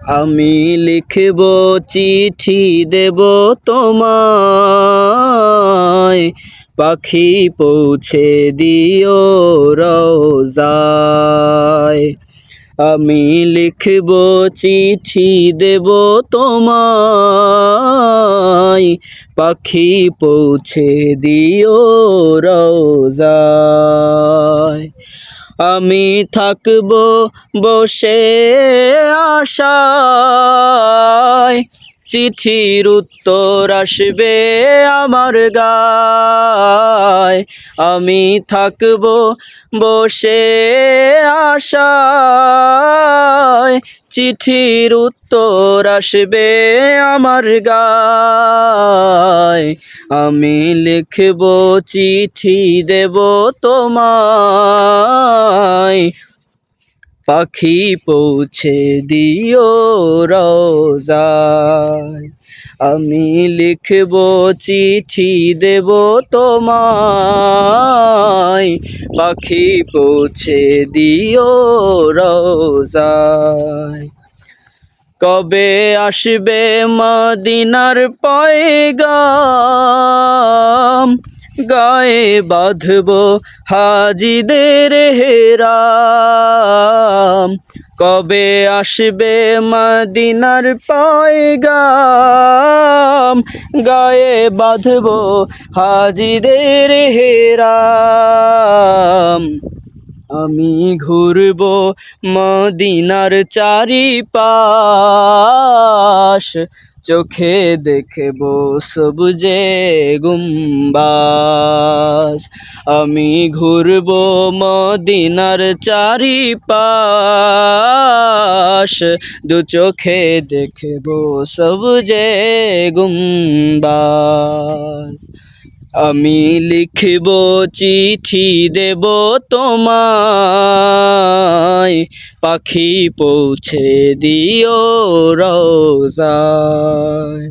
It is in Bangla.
আমি লিখব চিঠি দেব তোমায়, পাখি পৌঁছে দিও রোজায়। আমি লিখব চিঠি দেব তোমায়, পাখি পৌঁছে দিও রোজায়। আমি থাকব বসে আশায়, চিঠির উত্তর আসবে আমার গায়। আমি থাকব বসে আশায়, চিঠির উত্তর আসবে আমার গায়। আমি লিখব চিঠি দেব তোমায়, পাখি পৌঁছে দিও রোজায়। আমি লিখব চিঠি দেব তোমায়, পাখি পৌঁছে দিও রোজায়। কবে আসবে মদিনার পয়গাম, গায়ে বাঁধব হাজিদের হেরাম। কবে আসবে মদিনার পয়গাম, গায়ে বাঁধব হাজিদের হেরাম। আমি ঘুরব মদিনার চারিপাশ, চোখে দেখব সবুজে গুম্বাজ। আমি ঘুরব মদিনার চারিপাশ, দু চোখে দেখব সবুজে গুম্বাজ। আমি লিখব চিঠি দেব তোমায়, পাখি পৌঁছে দিও রোজায়।